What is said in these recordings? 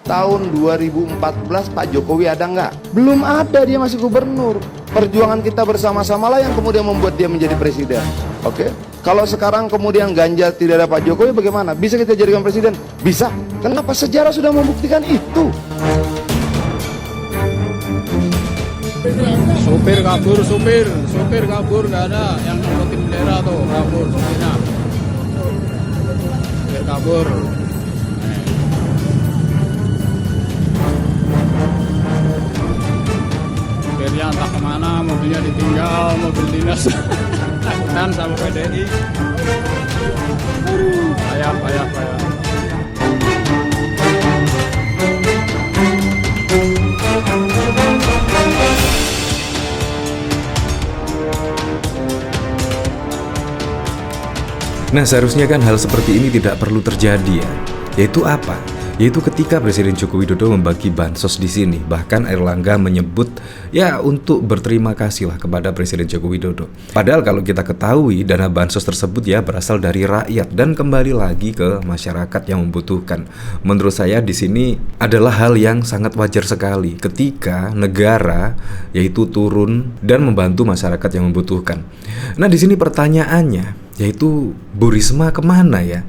Tahun 2014 Pak Jokowi ada nggak? Belum ada, dia masih gubernur. Perjuangan kita bersama-sama lah yang kemudian membuat dia menjadi presiden. Oke? Kalau sekarang kemudian Ganjar tidak ada Pak Jokowi, bagaimana? Bisa kita jadikan presiden? Bisa. Kenapa? Sejarah sudah membuktikan itu. Supir kabur nggak ada, yang ngikutin bendera tuh kabur supirnya. Supir kabur. Supirnya entah kemana, mobilnya ditinggal, mobil dinas. Takutan sama PDI. Payah. Nah, seharusnya kan hal seperti ini tidak perlu terjadi ya. Yaitu apa? Yaitu ketika Presiden Joko Widodo membagi bansos di sini. Bahkan Airlangga menyebut ya untuk berterima kasih lah kepada Presiden Joko Widodo. Padahal kalau kita ketahui dana bansos tersebut ya berasal dari rakyat dan kembali lagi ke masyarakat yang membutuhkan. Menurut saya di sini adalah hal yang sangat wajar sekali ketika negara yaitu turun dan membantu masyarakat yang membutuhkan. Nah, di sini pertanyaannya yaitu Bu Risma kemana ya?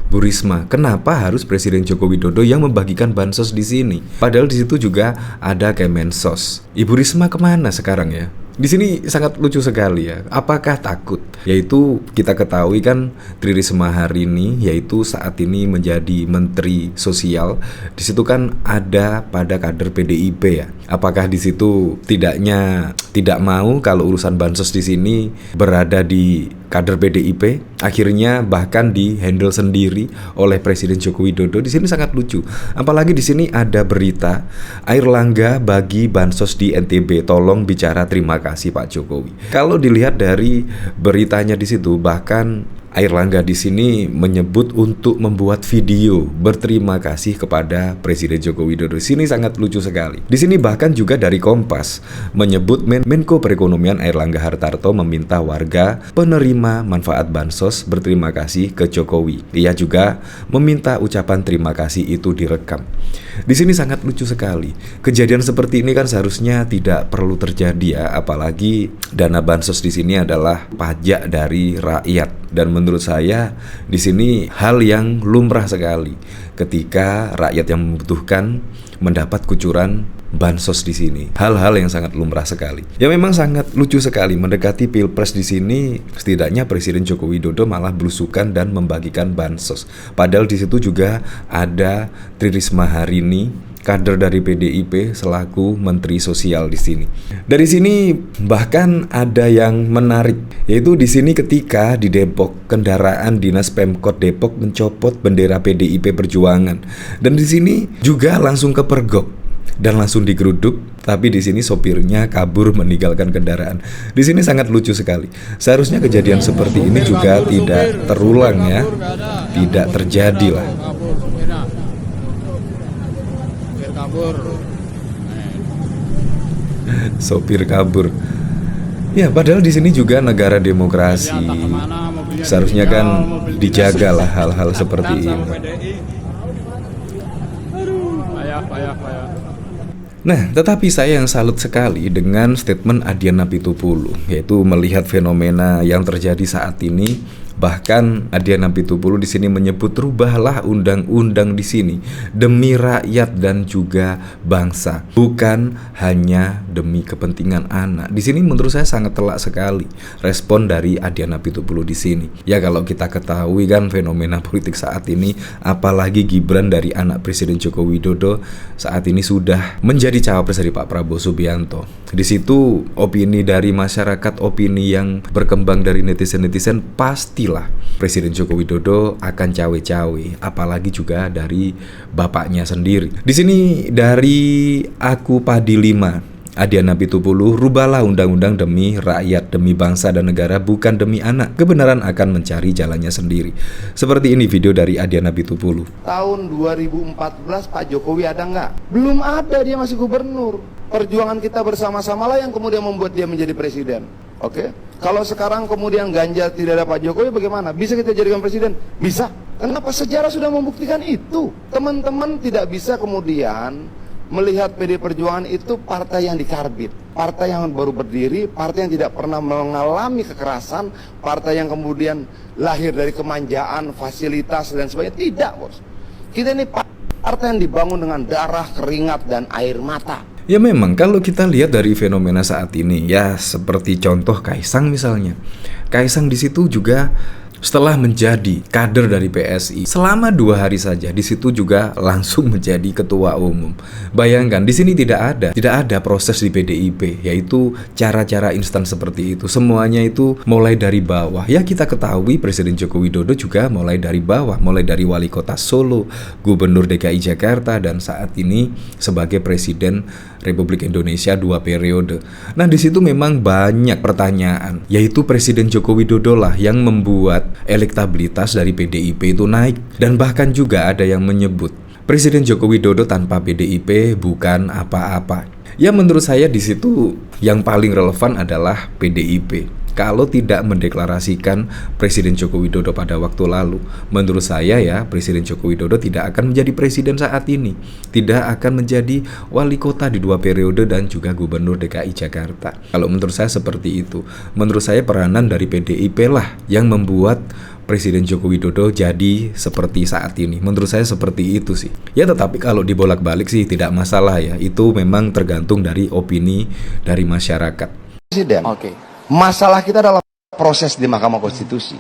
Bu Risma, kenapa harus Presiden Joko Widodo yang membagikan bansos di sini? Padahal di situ juga ada Kemensos. Ibu Risma kemana sekarang ya? Di sini sangat lucu sekali ya. Apakah takut? Yaitu kita ketahui kan Tri Risma hari ini yaitu saat ini menjadi Menteri Sosial. Di situ kan ada pada kader PDIP ya. Apakah di situ tidak mau kalau urusan bansos di sini berada di kader PDIP? Akhirnya bahkan di handle sendiri oleh Presiden Joko Widodo. Di sini sangat lucu. Apalagi di sini ada berita Airlangga bagi bansos di NTB. Tolong bicara terima kasih Pak Jokowi. Kalau dilihat dari beritanya di situ, bahkan Airlangga di sini menyebut untuk membuat video berterima kasih kepada Presiden Joko Widodo. Di sini sangat lucu sekali. Di sini bahkan juga dari Kompas menyebut Menko Perekonomian Airlangga Hartarto meminta warga penerima manfaat bansos berterima kasih ke Jokowi. Ia juga meminta ucapan terima kasih itu direkam. Di sini sangat lucu sekali. Kejadian seperti ini kan seharusnya tidak perlu terjadi ya, apalagi dana bansos di sini adalah pajak dari rakyat. Dan menurut saya di sini hal yang lumrah sekali ketika rakyat yang membutuhkan mendapat kucuran bansos di sini. Hal-hal yang sangat lumrah sekali. Ya memang sangat lucu sekali mendekati Pilpres di sini. Setidaknya Presiden Joko Widodo malah belusukan dan membagikan bansos. Padahal di situ juga ada Tri Risma hari ini, kader dari PDIP selaku Menteri Sosial di sini. Dari sini bahkan ada yang menarik, yaitu di sini ketika di Depok kendaraan Dinas Pemkot Depok mencopot bendera PDIP Perjuangan, dan di sini juga langsung kepergok dan langsung digeruduk, tapi di sini sopirnya kabur meninggalkan kendaraan. Di sini sangat lucu sekali. Seharusnya kejadian seperti ini juga tidak terulang ya, tidak terjadi lah. Sopir kabur. Ya, padahal di sini juga negara demokrasi. Seharusnya kan dijagalah hal-hal seperti ini. Nah, tetapi saya yang salut sekali dengan statement Adiana Pitupulu, yaitu melihat fenomena yang terjadi saat ini. Bahkan Adiana Pitupulu di sini menyebut rubahlah undang-undang di sini demi rakyat dan juga bangsa, bukan hanya demi kepentingan anak. Di sini menurut saya sangat telak sekali respon dari Adiana Pitupulu di sini. Ya kalau kita ketahui kan fenomena politik saat ini, apalagi Gibran dari anak Presiden Joko Widodo saat ini sudah menjadi cawapres dari Pak Prabowo Subianto. Di situ opini dari masyarakat, opini yang berkembang dari netizen-netizen pasti Presiden Joko Widodo akan cawe-cawe, apalagi juga dari bapaknya sendiri. Di sini dari Aku Padi 5, Adiana Pitupulu, rubahlah undang-undang demi rakyat, demi bangsa dan negara, bukan demi anak. Kebenaran akan mencari jalannya sendiri. Seperti ini video dari Adiana Pitupulu. Tahun 2014 Pak Jokowi ada nggak? Belum ada, dia masih gubernur. Perjuangan kita bersama-sama lah yang kemudian membuat dia menjadi presiden. Oke? Kalau sekarang kemudian Ganjar tidak ada Pak Jokowi, bagaimana? Bisa kita jadikan presiden? Bisa. Kenapa? Sejarah sudah membuktikan itu. Teman-teman tidak bisa kemudian melihat PD Perjuangan itu partai yang dikarbit, partai yang baru berdiri, partai yang tidak pernah mengalami kekerasan, partai yang kemudian lahir dari kemanjaan, fasilitas dan sebagainya. Tidak, bos. Kita ini partai yang dibangun dengan darah, keringat, dan air mata. Ya memang kalau kita lihat dari fenomena saat ini, ya seperti contoh Kaisang misalnya. Kaisang di situ juga setelah menjadi kader dari PSI selama 2 hari saja, di situ juga langsung menjadi ketua umum. Bayangkan di sini tidak ada proses di PDIP, yaitu cara-cara instan seperti itu. Semuanya itu mulai dari bawah. Ya kita ketahui Presiden Joko Widodo juga mulai dari bawah, mulai dari wali kota Solo, Gubernur DKI Jakarta, dan saat ini sebagai Presiden Republik Indonesia 2 periode. Nah di situ memang banyak pertanyaan, yaitu Presiden Joko Widodo lah yang membuat elektabilitas dari PDIP itu naik, dan bahkan juga ada yang menyebut Presiden Joko Widodo tanpa PDIP bukan apa-apa. Ya menurut saya di situ yang paling relevan adalah PDIP. Kalau tidak mendeklarasikan Presiden Joko Widodo pada waktu lalu, menurut saya ya Presiden Joko Widodo tidak akan menjadi presiden saat ini, tidak akan menjadi wali kota di 2 periode dan juga Gubernur DKI Jakarta. Kalau menurut saya seperti itu. Menurut saya peranan dari PDIP lah yang membuat Presiden Joko Widodo jadi seperti saat ini. Menurut saya seperti itu sih. Ya tetapi kalau dibolak-balik sih tidak masalah ya. Itu memang tergantung dari opini dari masyarakat. Presiden. Masalah kita adalah proses di Mahkamah Konstitusi.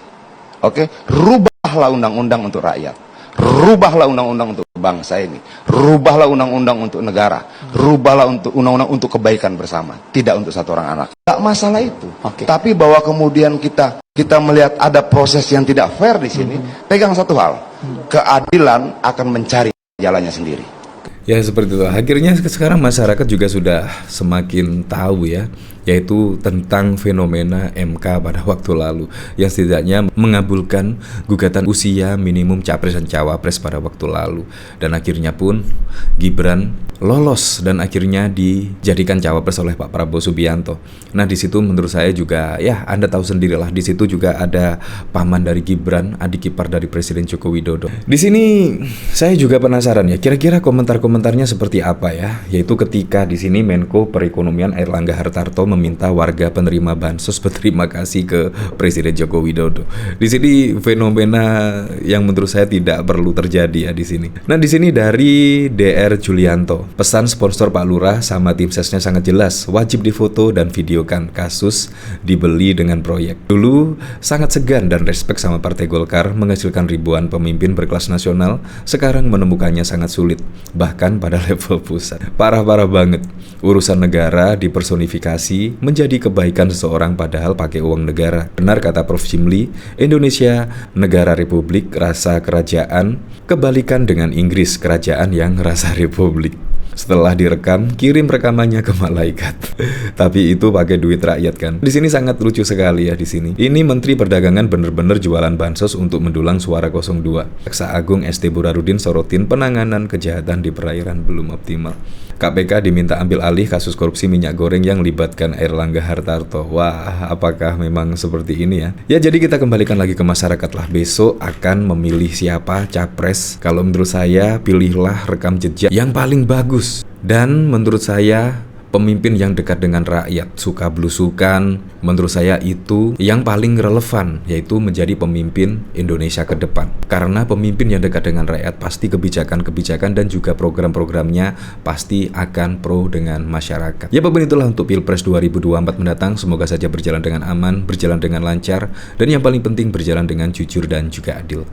Rubahlah undang-undang untuk rakyat. Rubahlah undang-undang untuk bangsa ini. Rubahlah undang-undang untuk negara. Rubahlah untuk undang-undang untuk kebaikan bersama. Tidak untuk satu orang anak. Tidak masalah itu. Tapi bahwa kemudian kita melihat ada proses yang tidak fair di sini, pegang satu hal. Keadilan akan mencari jalannya sendiri. Ya seperti itu. Akhirnya sekarang masyarakat juga sudah semakin tahu ya, yaitu tentang fenomena MK pada waktu lalu yang setidaknya mengabulkan gugatan usia minimum capres dan cawapres pada waktu lalu, dan akhirnya pun Gibran lolos dan akhirnya dijadikan cawapres oleh Pak Prabowo Subianto. Nah di situ menurut saya juga ya Anda tahu sendirilah, di situ juga ada paman dari Gibran, adik ipar dari Presiden Joko Widodo. Di sini saya juga penasaran ya, kira-kira komentarnya seperti apa ya, yaitu ketika di sini Menko Perekonomian Airlangga Hartarto meminta warga penerima bansos berterima kasih ke Presiden Joko Widodo. Di sini fenomena yang menurut saya tidak perlu terjadi ya di sini. Nah di sini dari DR Julianto, pesan sponsor Pak Lurah sama tim sesnya sangat jelas, wajib difoto dan videokan, kasus dibeli dengan proyek. Dulu sangat segan dan respek sama Partai Golkar menghasilkan ribuan pemimpin berkelas nasional, sekarang menemukannya sangat sulit, bahkan pada level pusat. Parah-parah banget. Urusan negara dipersonifikasi menjadi kebaikan seseorang padahal pakai uang negara. Benar kata Prof. Jimli, Indonesia negara republik rasa kerajaan, kebalikan dengan Inggris kerajaan yang rasa republik. Setelah direkam, kirim rekamannya ke malaikat. Tapi itu pakai duit rakyat kan. Di sini sangat lucu sekali ya di sini. Ini Menteri Perdagangan bener-bener jualan bansos untuk mendulang suara 02. Jaksa Agung ST Burhanuddin sorotin penanganan kejahatan di perairan belum optimal. KPK diminta ambil alih kasus korupsi minyak goreng yang libatkan Airlangga Hartarto. Wah, apakah memang seperti ini ya? Ya jadi kita kembalikan lagi ke masyarakat lah. Besok akan memilih siapa capres. Kalau menurut saya, pilihlah rekam jejak yang paling bagus. Dan menurut saya pemimpin yang dekat dengan rakyat, suka belusukan, menurut saya itu yang paling relevan, yaitu menjadi pemimpin Indonesia ke depan. Karena pemimpin yang dekat dengan rakyat pasti kebijakan-kebijakan dan juga program-programnya pasti akan pro dengan masyarakat. Ya apapun itulah untuk Pilpres 2024 mendatang, semoga saja berjalan dengan aman, berjalan dengan lancar, dan yang paling penting berjalan dengan jujur dan juga adil.